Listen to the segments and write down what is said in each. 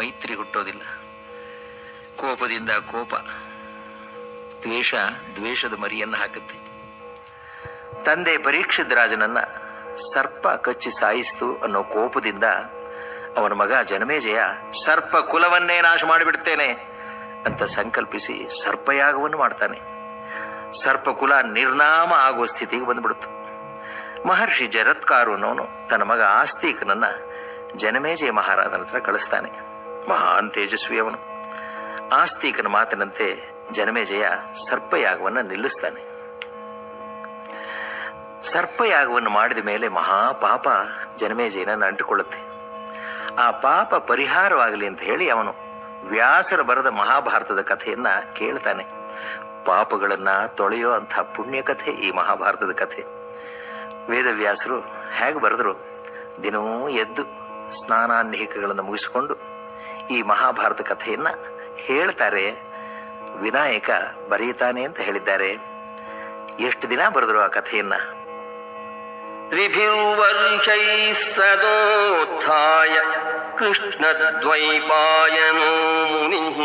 ಮೈತ್ರಿ ಹುಟ್ಟೋದಿಲ್ಲ. ಕೋಪದಿಂದ ಕೋಪ, ದ್ವೇಷ ದ್ವೇಷದ ಮರಿಯನ್ನು ಹಾಕುತ್ತೆ. ತಂದೆ ಪರೀಕ್ಷಿತ್ ರಾಜನನ್ನ ಸರ್ಪ ಕಚ್ಚಿ ಸಾಯಿಸ್ತು ಅನ್ನೋ ಕೋಪದಿಂದ ಅವನ ಮಗ ಜನಮೇಜಯ ಸರ್ಪ ಕುಲವನ್ನೇ ನಾಶ ಮಾಡಿಬಿಡ್ತೇನೆ ಅಂತ ಸಂಕಲ್ಪಿಸಿ ಸರ್ಪಯಾಗವನ್ನು ಮಾಡ್ತಾನೆ. ಸರ್ಪ ಕುಲ ನಿರ್ನಾಮ ಆಗುವ ಸ್ಥಿತಿಗೆ ಬಂದ್ಬಿಡ್ತು. ಮಹರ್ಷಿ ಜರತ್ಕಾರು ಅನ್ನೋನು ತನ್ನ ಮಗ ಆಸ್ತಿಕನನ್ನ ಜನಮೇಜಯ ಮಹಾರಾಜನ ಹತ್ರ ಕಳಿಸ್ತಾನೆ. ಮಹಾನ್ ತೇಜಸ್ವಿ ಅವನು. ಆಸ್ತಿಕನ ಮಾತಿನಂತೆ ಜನಮೇಜಯ ಸರ್ಪಯಾಗವನ್ನು ನಿಲ್ಲಿಸ್ತಾನೆ. ಸರ್ಪಯಾಗವನ್ನು ಮಾಡಿದ ಮೇಲೆ ಮಹಾಪಾಪ ಜನಮೇಜಯನನ್ನು ಅಂಟಿಕೊಳ್ಳುತ್ತೆ. ಆ ಪಾಪ ಪರಿಹಾರವಾಗಲಿ ಅಂತ ಹೇಳಿ ಅವನು ವ್ಯಾಸರ ಬರೆದ ಮಹಾಭಾರತದ ಕಥೆಯನ್ನ ಕೇಳ್ತಾನೆ. ಪಾಪಗಳನ್ನ ತೊಳೆಯೋ ಅಂಥ ಪುಣ್ಯಕಥೆ ಈ ಮಹಾಭಾರತದ ಕಥೆ. ವೇದವ್ಯಾಸರು ಹೇಗೆ ಬರೆದ್ರು, ದಿನವೂ ಎದ್ದು ಸ್ನಾನಾನ್ಹಿಕಗಳನ್ನು ಮುಗಿಸಿಕೊಂಡು ಈ ಮಹಾಭಾರತ ಕಥೆಯನ್ನ ಹೇಳ್ತಾರೆ. ವಿನಾಯಕ ಬರೆಯುತ್ತಾನೆ ಅಂತ ಹೇಳಿದ್ದಾರೆ. ಎಷ್ಟು ದಿನ ಬರೆದ್ರು ಆ ಕಥೆಯನ್ನ? ತ್ರಿಭಿರ್ವರ್ಷೈ ಸದೋತ್ಥಾಯ ಕೃಷ್ಣದ್ವೈಪಾಯನೋ ಮುನಿಃ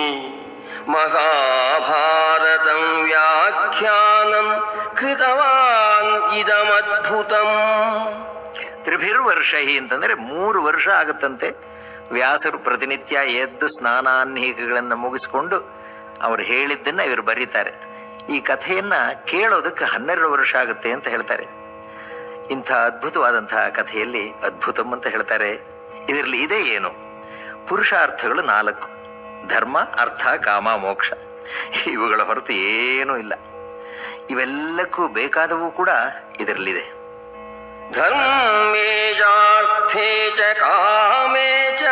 ಮಹಾಭಾರತಂ ವ್ಯಾಖ್ಯಾನಂ ಕೃತವಾನ್ ಇದಮದ್ಭುತಂ. ತ್ರಿಭಿರ್ವರ್ಷೈ ಅಂತಂದ್ರೆ 3 ವರ್ಷ ಆಗುತ್ತಂತೆ. ವ್ಯಾಸರು ಪ್ರತಿನಿತ್ಯ ಎದ್ದು ಸ್ನಾನಾನ್ಹಿಕಗಳನ್ನು ಮುಗಿಸ್ಕೊಂಡು ಅವರು ಹೇಳಿದ್ದನ್ನ ಇವರು ಬರೀತಾರೆ. ಈ ಕಥೆಯನ್ನ ಕೇಳೋದಕ್ಕೆ 12 ವರ್ಷ ಆಗುತ್ತೆ ಅಂತ ಹೇಳ್ತಾರೆ. ಇಂಥ ಅದ್ಭುತವಾದಂತಹ ಕಥೆಯಲ್ಲಿ ಅದ್ಭುತಂ ಅಂತ ಹೇಳ್ತಾರೆ. ಇದರಲ್ಲಿ ಇದೇ ಏನು? ಪುರುಷಾರ್ಥಗಳು 4: ಧರ್ಮ, ಅರ್ಥ, ಕಾಮ, ಮೋಕ್ಷ. ಇವುಗಳ ಹೊರತು ಏನೂ ಇಲ್ಲ. ಇವೆಲ್ಲಕ್ಕೂ ಬೇಕಾದವು ಕೂಡ ಇದರಲ್ಲಿದೆ. ಧರ್ಮೇ ಜಾರ್ಥೇ ಚ ಕಾಮೇ ಚ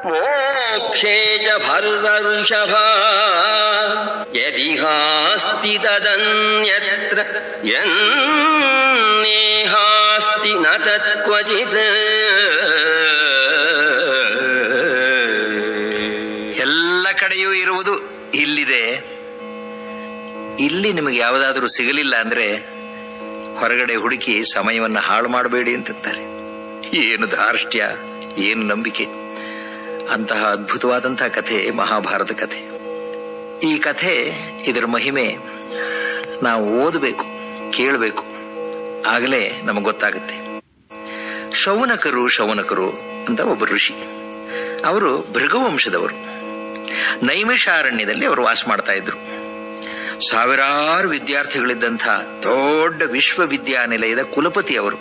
ಮೋಕ್ಷೇ ಚ ಭರತರ್ಷಭ ಯದಿಹಾಸ್ತಿ ತದನ್ಯತ್ರ ಯನ್ನೇಹಾಸ್ತಿ ನ ತತ್ಕ್ವಚಿತ್. ಎಲ್ಲ ಕಡೆಯೂ ಇರುವುದು ಇಲ್ಲಿದೆ. ಇಲ್ಲಿ ನಿಮಗೆ ಯಾವುದಾದ್ರೂ ಸಿಗಲಿಲ್ಲ ಅಂದ್ರೆ ಹೊರಗಡೆ ಹುಡುಕಿ ಸಮಯವನ್ನು ಹಾಳು ಮಾಡಬೇಡಿ ಅಂತಾರೆ. ಏನು ಧಾರ್ಷ್ಟ್ಯ, ಏನು ನಂಬಿಕೆ! ಅಂತಹ ಅದ್ಭುತವಾದಂತಹ ಕಥೆ ಮಹಾಭಾರತ ಕಥೆ. ಈ ಕಥೆ, ಇದರ ಮಹಿಮೆ ನಾವು ಓದಬೇಕು, ಕೇಳಬೇಕು, ಆಗಲೇ ನಮಗೆ ಗೊತ್ತಾಗುತ್ತೆ. ಶೌನಕರು ಅಂತ ಒಬ್ಬ ಋಷಿ. ಅವರು ಭೃಗುವಂಶದವರು. ನೈಮಿಷಾರಣ್ಯದಲ್ಲಿ ಅವರು ವಾಸ ಮಾಡ್ತಾ ಇದ್ರು. ಸಾವಿರಾರು ವಿದ್ಯಾರ್ಥಿಗಳಿದ್ದಂಥ ದೊಡ್ಡ ವಿಶ್ವವಿದ್ಯಾನಿಲಯದ ಕುಲಪತಿ ಅವರು.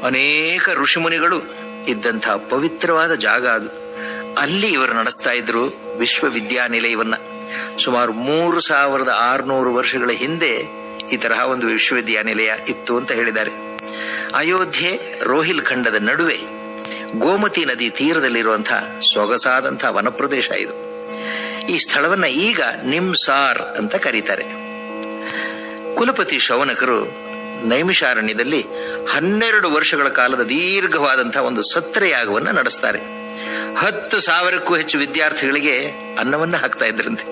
ಅನೇಕ ಋಷಿಮುನಿಗಳು ಇದ್ದಂಥ ಪವಿತ್ರವಾದ ಜಾಗ ಅದು. ಅಲ್ಲಿ ಇವರು ನಡೆಸ್ತಾ ಇದ್ರು ವಿಶ್ವವಿದ್ಯಾನಿಲಯವನ್ನ. ಸುಮಾರು 3600 ವರ್ಷಗಳ ಹಿಂದೆ ಈ ತರಹ ಒಂದು ವಿಶ್ವವಿದ್ಯಾನಿಲಯ ಇತ್ತು ಅಂತ ಹೇಳಿದ್ದಾರೆ. ಅಯೋಧ್ಯೆ ರೋಹಿಲ್ ಖಂಡದ ನಡುವೆ ಗೋಮತಿ ನದಿ ತೀರದಲ್ಲಿರುವಂತಹ ಸೊಗಸಾದಂಥ ವನಪ್ರದೇಶ ಇದು. ಈ ಸ್ಥಳವನ್ನ ಈಗ ನಿಮ್ಸಾರ್ ಅಂತ ಕರೀತಾರೆ. ಕುಲಪತಿ ಶೌನಕರು ನೈಮಿಷಾರಣ್ಯದಲ್ಲಿ 12 ವರ್ಷಗಳ ಕಾಲದ ದೀರ್ಘವಾದಂತಹ ಒಂದು ಸತ್ರಯಾಗವನ್ನು ನಡೆಸ್ತಾರೆ. 10,000ಕ್ಕೂ ಹೆಚ್ಚು ವಿದ್ಯಾರ್ಥಿಗಳಿಗೆ ಅನ್ನವನ್ನ ಹಾಕ್ತಾ ಇದ್ರಂತೆ.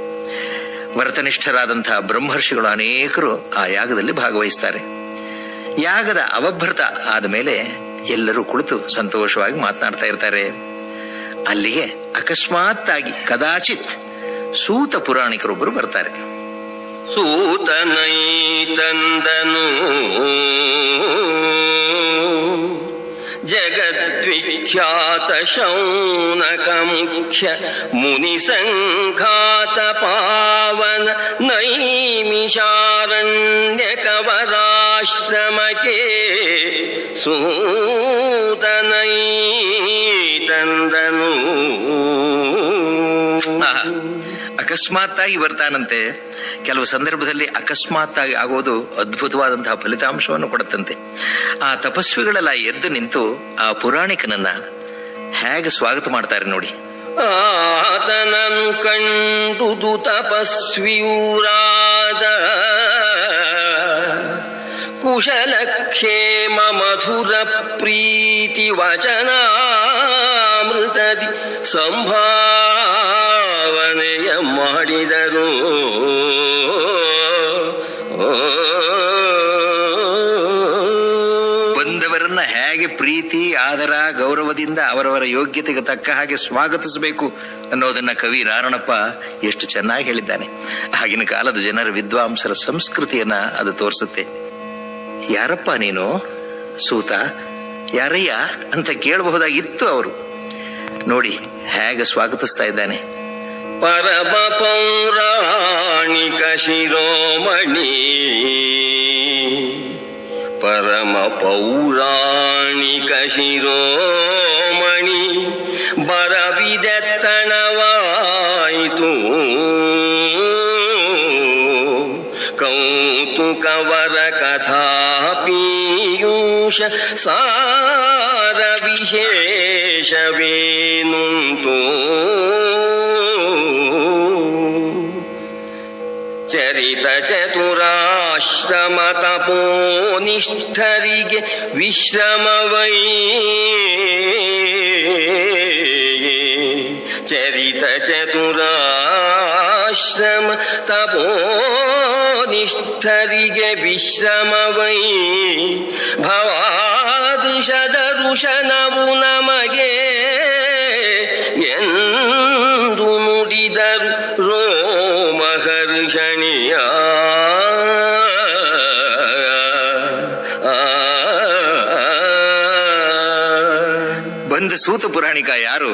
ವ್ರತನಿಷ್ಠರಾದಂತಹ ಬ್ರಹ್ಮರ್ಷಿಗಳು ಅನೇಕರು ಆ ಯಾಗದಲ್ಲಿ ಭಾಗವಹಿಸ್ತಾರೆ. ಯಾಗದ ಅವಭೃತ ಆದ ಮೇಲೆ ಎಲ್ಲರೂ ಕುಳಿತು ಸಂತೋಷವಾಗಿ ಮಾತನಾಡ್ತಾ ಇರ್ತಾರೆ. ಅಲ್ಲಿಗೆ ಅಕಸ್ಮಾತ್ತಾಗಿ ಕದಾಚಿತ್ ಸೂತ ಪುರಾಣಿಕರೊಬ್ಬರು ಬರ್ತಾರೆ. ಸೂತನೈತಂದನು ಜಗದ್ವಿಖ್ಯಾತ ಶೌನಕ ಮುಖ್ಯ ಮುನಿ ಸಂಘಾತ ಪಾವನ ನೈಮಿಷಾರಣ್ಯ ಕವರಾಶ್ರಮಕ್ಕೆ ಸೂತನೈತಂದನು. ಅಕಸ್ಮಾತ್ತಾಗಿ ಬರ್ತಾನಂತೆ. ಕೆಲವು ಸಂದರ್ಭದಲ್ಲಿ ಅಕಸ್ಮಾತ್ತಾಗಿ ಆಗೋದು ಅದ್ಭುತವಾದಂತಹ ಫಲಿತಾಂಶವನ್ನು ಕೊಡುತ್ತಂತೆ. ಆ ತಪಸ್ವಿಗಳೆಲ್ಲ ಎದ್ದು ನಿಂತು ಆ ಪುರಾಣಿಕನನ್ನ ಹೇಗೆ ಸ್ವಾಗತ ಮಾಡ್ತಾರೆ ನೋಡಿ. ಆತನನು ಕಂಡುದು ತಪಸ್ವಿಯೂರಾದ ಕುಶಲಕ್ಷೇಮ ಮಧುರ ಪ್ರೀತಿ ವಚನಾಮೃತದಿ ಸಂಭಾವನೆಯ ಮಾಡಿದರು. ಬಂದವರನ್ನ ಹೇಗೆ ಪ್ರೀತಿ ಆದರ ಗೌರವದಿಂದ ಗೌರವದಿಂದ ಅವರವರ ಯೋಗ್ಯತೆಗೆ ತಕ್ಕ ಹಾಗೆ ಸ್ವಾಗತಿಸಬೇಕು ಅನ್ನೋದನ್ನ ಕವಿ ನಾರಣಪ್ಪ ಎಷ್ಟು ಚೆನ್ನಾಗಿ ಹೇಳಿದ್ದಾನೆ. ಆಗಿನ ಕಾಲದ ಜನರ ವಿದ್ವಾಂಸರ ಸಂಸ್ಕೃತಿಯನ್ನ ಅದು ತೋರಿಸುತ್ತೆ. ಯಾರಪ್ಪ ನೀನು ಸೂತ, ಯಾರಯ್ಯ ಅಂತ ಕೇಳಬಹುದಾಗಿತ್ತು ಅವರು. ನೋಡಿ ಹೇಗೆ ಸ್ವಾಗತಿಸ್ತಾ ಇದ್ದಾನೆ. ಪರಮ ಪೌರಾಣಿಕ ಶಿರೋಮಣಿ, ಪರಮ ಪೌರಾಣಿಕ ಶಿರೋಮಣಿ, ಬರವಿದೆತ್ತಣವಾಯಿತು ಕೌತುಕವರ ಕಥಾ ಪೀಯೂಷ ಸಾರ ವಿಶೇಷವೇನುಂಟು ಚರಿತ ಚತುರಾಶ್ರಮ ತಪೋನಿಷ್ಠರಿಗೆ ವಿಶ್ರಮವೈ, ಚರಿತ ಚತುರಾಶ್ರಮ ತಪೋನಿಷ್ಠರಿಗೆ ವಿಶ್ರಮವೈ, ಭವಾದೃಶದ ಋಷನವು ನಮಗೆ ಎಂದು ನುಡಿದರು ರೋಮಹರ್ಷಣಿಯ. ಬಂದ ಸೂತ ಪುರಾಣಿಕ ಯಾರು?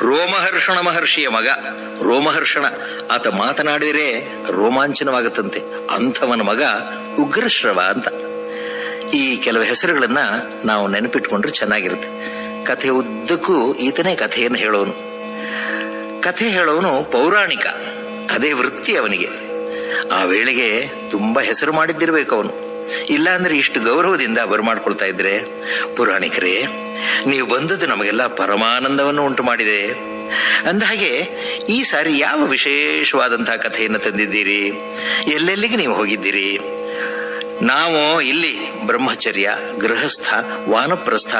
ರೋಮಹರ್ಷಣ ಮಹರ್ಷಿಯ ಮಗ. ರೋಮಹರ್ಷಣ ಆತ ಮಾತನಾಡಿದರೆ ರೋಮಾಂಚನವಾಗುತ್ತಂತೆ. ಅಂಥವನ ಮಗ ಉಗ್ರಶ್ರವ ಅಂತ. ಈ ಕೆಲವು ಹೆಸರುಗಳನ್ನ ನಾವು ನೆನಪಿಟ್ಕೊಂಡ್ರೆ ಚೆನ್ನಾಗಿರುತ್ತೆ. ಕಥೆ ಉದ್ದಕ್ಕೂ ಈತನೇ ಕಥೆಯನ್ನು ಹೇಳೋನು. ಕಥೆ ಹೇಳೋನು ಪೌರಾಣಿಕ, ಅದೇ ವೃತ್ತಿ ಅವನಿಗೆ. ಆ ವೇಳೆಗೆ ತುಂಬಾ ಹೆಸರು ಮಾಡಿದ್ದಿರ್ಬೇಕು ಅವನು. ಇಲ್ಲಾಂದ್ರೆ ಇಷ್ಟು ಗೌರವದಿಂದ ಬರಮಾಡ್ಕೊಳ್ತಾ ಇದ್ರೆ, ಪುರಾಣಿಕರೇ ನೀವು ಬಂದದ್ದು ನಮಗೆಲ್ಲ ಪರಮಾನಂದವನ್ನು ಉಂಟು ಮಾಡಿದೆ. ಅಂದಹಾಗೆ ಈ ಸಾರಿ ಯಾವ ವಿಶೇಷವಾದಂತಹ ಕಥೆಯನ್ನು ತಂದಿದ್ದೀರಿ? ಎಲ್ಲೆಲ್ಲಿಗೆ ನೀವು ಹೋಗಿದ್ದೀರಿ? ನಾವು ಇಲ್ಲಿ ಬ್ರಹ್ಮಚರ್ಯ, ಗೃಹಸ್ಥ, ವಾನಪ್ರಸ್ಥ,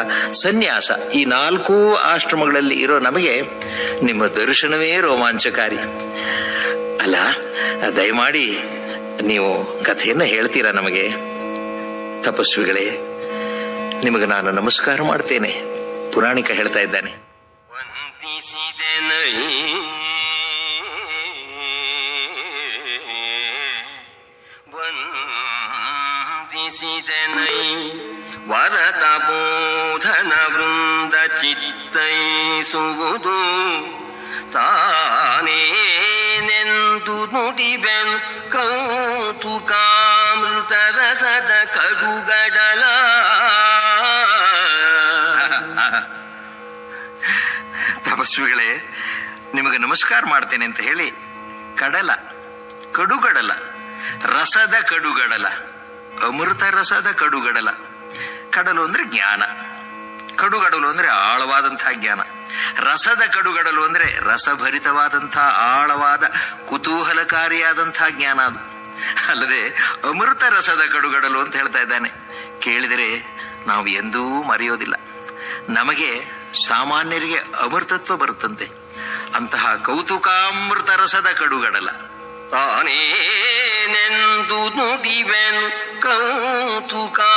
ಸನ್ಯಾಸ ಈ 4 ಆಶ್ರಮಗಳಲ್ಲಿ ಇರೋ ನಮಗೆ ನಿಮ್ಮ ದರ್ಶನವೇ ರೋಮಾಂಚಕಾರಿ. ಅಲ್ಲ, ದಯಮಾಡಿ ನೀವು ಕಥೆಯನ್ನು ಹೇಳ್ತೀರಾ ನಮಗೆ? ತಪಸ್ವಿಗಳೇ, ನಿಮಗೆ ನಾನು ನಮಸ್ಕಾರ ಮಾಡ್ತೇನೆ. ಪುರಾಣಿಕ ಹೇಳ್ತಾ ಇದ್ದಾನೆ. ವಂದಿಸಿದೆನೈ ವರತ ಬೋಧನ ವೃಂದ ಚಿತ್ತೈಸುವುದು ತಾನೇನೆಂದು ನುಡಿಬೆನು ಕೌತುಕಾಮೃತ ರಸದ ಕಡುಗಡಲ. ತಪಸ್ವಿಗಳೇ, ನಿಮಗೆ ನಮಸ್ಕಾರ ಮಾಡ್ತೇನೆ ಅಂತ ಹೇಳಿ ಕಡಲ, ಕಡುಗಡಲ, ರಸದ ಕಡುಗಡಲ, ಅಮೃತ ರಸದ ಕಡುಗಡಲ. ಕಡಲು ಅಂದ್ರೆ ಜ್ಞಾನ, ಕಡುಗಡಲು ಅಂದ್ರೆ ಆಳವಾದಂತಹ ಜ್ಞಾನ. ರಸದ ಕಡುಗಡಲು ಅಂದ್ರೆ ರಸಭರಿತವಾದಂತಹ ಆಳವಾದ ಕುತೂಹಲಕಾರಿಯಾದಂತಹ ಜ್ಞಾನ ಅದು. ಅಲ್ಲದೆ ಅಮೃತ ರಸದ ಕಡುಗಡಲು ಅಂತ ಹೇಳ್ತಾ ಇದ್ದಾನೆ. ಕೇಳಿದರೆ ನಾವು ಎಂದೂ ಮರೆಯೋದಿಲ್ಲ. ನಮಗೆ ಸಾಮಾನ್ಯರಿಗೆ ಅಮೃತತ್ವ ಬರುತ್ತಂತೆ. ಅಂತಹ ಕೌತುಕಾಮೃತ ರಸದ ಕಡುಗಡಲ. ತಾನೇನೆಂದು ನುಡಿವೆನು ಕೌತುಕಾಮೃತ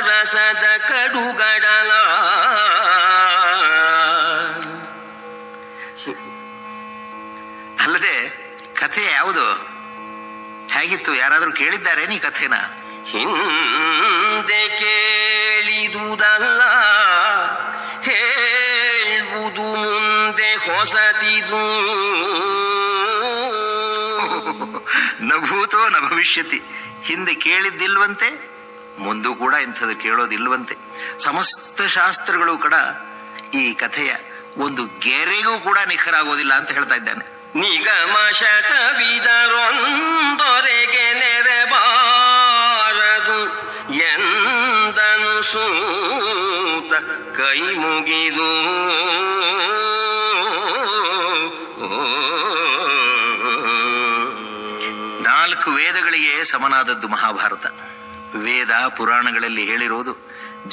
ರಸದ ಕಡುಗಡಲ. ಅಲ್ಲದೆ ಕಥೆ ಯಾವುದು? ಹೇಗಿತ್ತು? ಯಾರಾದ್ರೂ ಕೇಳಿದ್ದಾರೆ ನೀ ಕಥೆನ? ಹಿಂದೆ ಕೇಳಿದುದಲ್ಲ, ಹೇಳುವುದು ಮುಂದೆ ಹೊಸತಿದು. ನಭೂತೋ ನ ಭವಿಷ್ಯತಿ. ಹಿಂದೆ ಕೇಳಿದ್ದಿಲ್ವಂತೆ, ಮುಂದೂ ಕೂಡ ಇಂಥದ್ದು ಕೇಳೋದಿಲ್ವಂತೆ. ಸಮಸ್ತ ಶಾಸ್ತ್ರಗಳು ಕೂಡ ಈ ಕಥೆಯ ಒಂದು ಗೆರೆಗೂ ಕೂಡ ನಿಖರಾಗೋದಿಲ್ಲ ಅಂತ ಹೇಳ್ತಾ ಇದ್ದಾನೆ. ನಿಗಮ ಶತವಿದರೊಂದೊರೆಗೆ ನೆರೆಬಾರದು ಎಂದನು ಸೂತ ಕೈ ಮುಗಿದು. ನಾಲ್ಕು ವೇದಗಳಿಗೆ ಸಮನಾದದ್ದು ಮಹಾಭಾರತ. ವೇದ ಪುರಾಣಗಳಲ್ಲಿ ಹೇಳಿರೋದು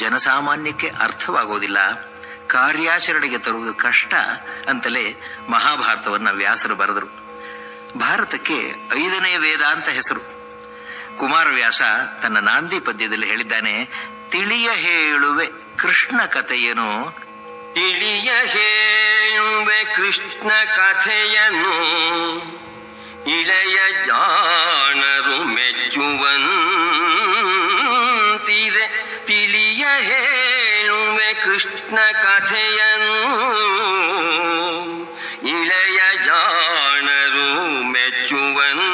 ಜನಸಾಮಾನ್ಯಕ್ಕೆ ಅರ್ಥವಾಗೋದಿಲ್ಲ, ಕಾರ್ಯಾಚರಣೆಗೆ ತರುವುದು ಕಷ್ಟ ಅಂತಲೇ ಮಹಾಭಾರತವನ್ನ ವ್ಯಾಸರು ಬರೆದರು. ಭಾರತಕ್ಕೆ 5ನೇ ವೇದ ಅಂತ ಹೆಸರು. ಕುಮಾರವ್ಯಾಸ ತನ್ನ ನಾಂದಿ ಪದ್ಯದಲ್ಲಿ ಹೇಳಿದ್ದಾನೆ, ತಿಳಿಯ ಹೇಳುವೆ ಕೃಷ್ಣ ಕಥೆಯೇನು ತಿಳಿಯ ಹೇಳುವೆ ಕೃಷ್ಣ ಕಥೆಯನ್ನು, ಇಳೆಯ ಜಾಣರು ಮೆಚ್ಚುವಂತಿರೆ. ತಿಳಿಯ ಹೇಳುವೆ ಕೃಷ್ಣ ಕಥೆಯನ್ನು, ಇಳೆಯ ಜಾಣರು ಮೆಚ್ಚುವಂತಿರೆ.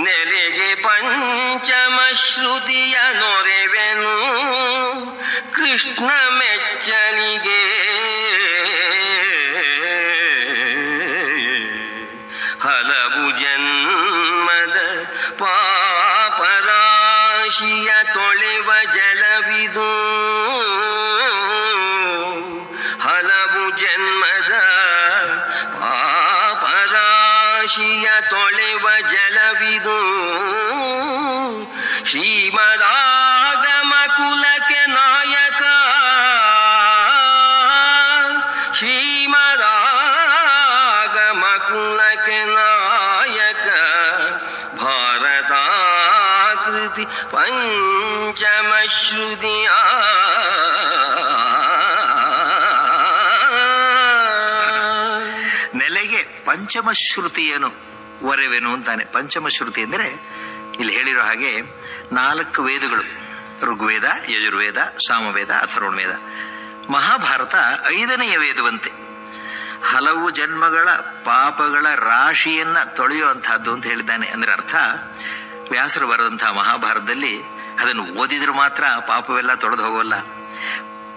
ನೆರೆಗೆ ಪಂಚಮ ಶ್ರುತಿಯ ನೊರೆವೆನು ಕೃಷ್ಣ ಮೆಚ್ಚನಿಗೆ. ಹಲವು ಜನ್ಮದ ಪಾಪರಾಶಿಯ ತೊಳೆವ ಜಲವಿದು, ಹಲವು ಜನ್ಮದ ಪಾಪರಾಶಿಯ ತೊಳೆವ ಜಲವಿದು. ಶ್ರೀಮದಾಗಮ ಕುಲಕ್ಕೆ ನಾಯಕ, ಶ್ರೀಮದಾಗಮ ಕುಲಕ್ಕೆ ನಾಯಕ. ಭಾರತಾಕೃತಿ ಪಂಚಮ ಶ್ರುತಿಯ ನೆಲೆಗೆ ಪಂಚಮ ಶ್ರುತಿಯೇನು ವರೆವೆನು ಅಂತಾನೆ. ಪಂಚಮ ಶ್ರುತಿ ಅಂದರೆ ಇಲ್ಲಿ ಹೇಳಿರೋ ಹಾಗೆ 4 ವೇದಗಳು, ಋಗ್ವೇದ, ಯಜುರ್ವೇದ, ಸಾಮವೇದ, ಅಥರ್ವಣವೇದ. ಮಹಾಭಾರತ 5ನೆಯ ವೇದವಂತೆ. ಹಲವು ಜನ್ಮಗಳ ಪಾಪಗಳ ರಾಶಿಯನ್ನ ತೊಳೆಯುವಂತಹದ್ದು ಅಂತ ಹೇಳಿದ್ದಾನೆ. ಅಂದ್ರೆ ಅರ್ಥ, ವ್ಯಾಸರು ಬರೆದಂತಹ ಮಹಾಭಾರತದಲ್ಲಿ ಅದನ್ನು ಓದಿದ್ರೆ ಮಾತ್ರ ಪಾಪವೆಲ್ಲ ತೊಳೆದು ಹೋಗೋಲ್ಲ.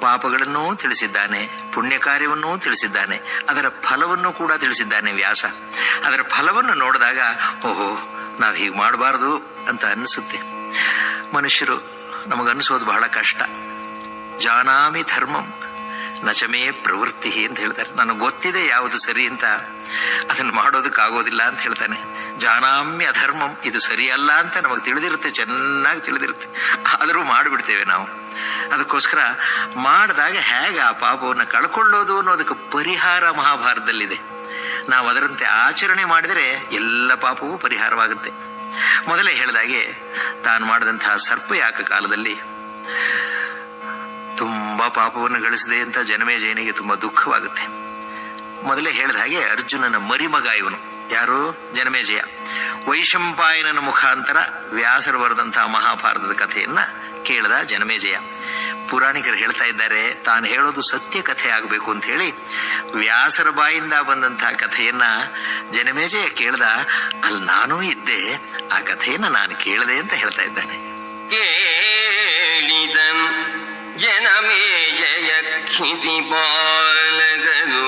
ಪಾಪಗಳನ್ನೂ ತಿಳಿಸಿದ್ದಾನೆ, ಪುಣ್ಯ ಕಾರ್ಯವನ್ನೂ ತಿಳಿಸಿದ್ದಾನೆ, ಅದರ ಫಲವನ್ನು ಕೂಡ ತಿಳಿಸಿದ್ದಾನೆ ವ್ಯಾಸ. ಅದರ ಫಲವನ್ನು ನೋಡಿದಾಗ ಓಹೋ, ನಾವು ಹೀಗೆ ಮಾಡಬಾರ್ದು ಅಂತ ಅನಿಸುತ್ತೆ. ಮನುಷ್ಯರು ನಮಗನ್ನಿಸೋದು ಬಹಳ ಕಷ್ಟ. ಜಾನಾಮಿ ಧರ್ಮಂ ನಚಮೇ ಪ್ರವೃತ್ತಿ ಅಂತ ಹೇಳ್ತಾರೆ. ನನಗೆ ಗೊತ್ತಿದೆ ಯಾವುದು ಸರಿ ಅಂತ, ಅದನ್ನು ಮಾಡೋದಕ್ಕಾಗೋದಿಲ್ಲ ಅಂತ ಹೇಳ್ತಾನೆ. ಜಾನಾಮ್ಯ ಅಧರ್ಮಂ, ಇದು ಸರಿಯಲ್ಲ ಅಂತ ನಮಗೆ ತಿಳಿದಿರುತ್ತೆ, ಚೆನ್ನಾಗಿ ತಿಳಿದಿರುತ್ತೆ, ಆದರೂ ಮಾಡಿಬಿಡ್ತೇವೆ ನಾವು. ಅದಕ್ಕೋಸ್ಕರ ಮಾಡಿದಾಗ ಹೇಗೆ ಆ ಪಾಪವನ್ನು ಕಳ್ಕೊಳ್ಳೋದು ಅನ್ನೋದಕ್ಕೆ ಪರಿಹಾರ ಮಹಾಭಾರತದಲ್ಲಿದೆ. ನಾವು ಅದರಂತೆ ಆಚರಣೆ ಮಾಡಿದರೆ ಎಲ್ಲ ಪಾಪವೂ ಪರಿಹಾರವಾಗುತ್ತೆ. ಮೊದಲೇ ಹೇಳಿದಾಗೆ ತಾನು ಮಾಡಿದಂತಹ ಸರ್ಪಯಾಗ ಕಾಲದಲ್ಲಿ ತುಂಬ ಪಾಪವನ್ನು ಗಳಿಸಿದೆ ಅಂತ ಜನಮೇಜಯನಿಗೆ ತುಂಬ ದುಃಖವಾಗುತ್ತೆ. ಮೊದಲೇ ಹೇಳಿದ ಹಾಗೆ ಅರ್ಜುನನ ಮರಿಮಗ ಇವನು. ಯಾರು? ಜನಮೇಜಯ. ವೈಶಂಪಾಯನನ ಮುಖಾಂತರ ವ್ಯಾಸರು ಬರೆದಂತಹ ಮಹಾಭಾರತದ ಕಥೆಯನ್ನ ಕೇಳಿದ ಜನಮೇಜಯ. ಪುರಾಣಿಕರು ಹೇಳ್ತಾ ಇದ್ದಾರೆ, ತಾನು ಹೇಳೋದು ಸತ್ಯ ಕಥೆ ಆಗಬೇಕು ಅಂತ ಹೇಳಿ ವ್ಯಾಸರ ಬಾಯಿಂದ ಬಂದಂತಹ ಕಥೆಯನ್ನ ಜನಮೇಜಯ ಕೇಳ್ದ. ಅಲ್ಲಿ ನಾನೂ ಇದ್ದೆ, ಆ ಕಥೆಯನ್ನ ನಾನು ಕೇಳಿದೆ ಅಂತ ಹೇಳ್ತಾ ಇದ್ದಾನೆ. ಕೇಳಿದಂ ಜನಮೇಜಯ ಕ್ಷಿತಿಪಾಲಗನು,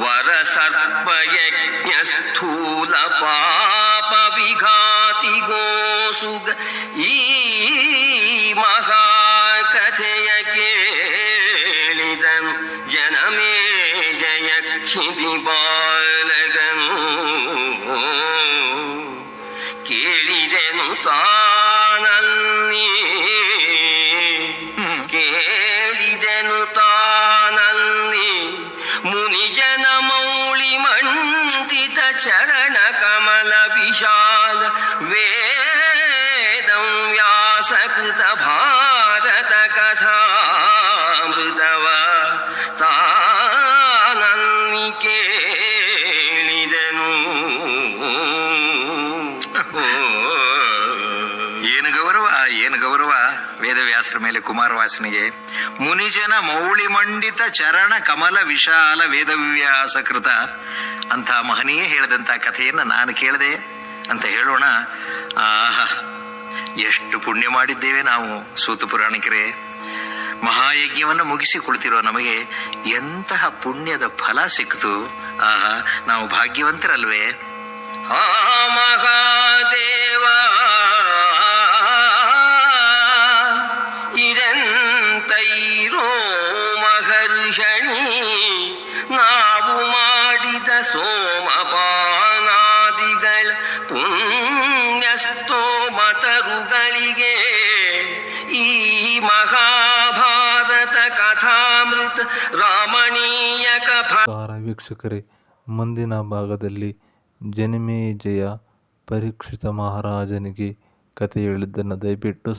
ವರ ಸರ್ಪಯಜ್ಞ ಸ್ಥೂಲ ಪಾಪ ವಿಘಾತಿಗೋಸುಗ. ಈ ಮಹಾಕಥೆಯ ಕೇಳಿದಂ ಜನಮೇಜಯ ಕ್ಷಿತಿಪಾಲಗನು, ಕೇಳಿದೆನು ತಾನಲ್ಲಿ, ಕೇಳಿದೆನು ತಾನಲ್ಲಿ ಮುನಿಜನ ಮೌಳಿ ಮಂಡಿತ ಚರಣ ಕಮಲ ವಿಶಾಲ ವೇದಂ ವ್ಯಾಸಕೃತ ಭಾರತ ಕಥಾಮೃತವ ತಾನಲ್ಲಿ ಕೇಳಿದೆನು. ಏನು ಗೌರವ, ಏನು ಗೌರವ ವೇದವ್ಯಾಸರ ಮೇಲೆ ಕುಮಾರವಾಸನಿಗೆ. ಮುನಿಜನ ಮೌಳಿ ಮಂಡಿತ ಚರಣ ಕಮಲ ವಿಶಾಲ ವೇದವ್ಯಾಸಕೃತ ಅಂತ ಮಹನೀಯ ಹೇಳಿದಂಥ ಕಥೆಯನ್ನು ನಾನು ಕೇಳಿದೆ ಅಂತ ಹೇಳೋಣ. ಆಹಾ, ಎಷ್ಟು ಪುಣ್ಯ ಮಾಡಿದ್ದೇವೆ ನಾವು ಸೂತ ಪುರಾಣಿಕರೇ. ಮಹಾಯಜ್ಞವನ್ನು ಮುಗಿಸಿ ಕುಳಿತಿರೋ ನಮಗೆ ಎಂತಹ ಪುಣ್ಯದ ಫಲ ಸಿಕ್ತು. ಆಹಾ, ನಾವು ಭಾಗ್ಯವಂತರಲ್ವೇ? ಆ ಮಹಾದೇವ ಇರೆಂತೈರೋ ಮಹರ್ಷಣಿ, ನಾವು ಮಾಡಿದ ಸೋಮಪಾನಾದಿಗಳ ಪುಣ್ಯಸ್ತೋಮತರುಗಳಿಗೆ ಈ ಮಹಾಭಾರತ ಕಥಾಮೃತ ರಾಮಣೀಯ ವೀಕ್ಷಕರೇ, ಮುಂದಿನ ಭಾಗದಲ್ಲಿ ಜನಮೇಜಯ ಪರೀಕ್ಷಿತ ಮಹಾರಾಜನಿಗೆ ಕಥೆ ಹೇಳಿದ್ದನ್ನು ದಯವಿಟ್ಟು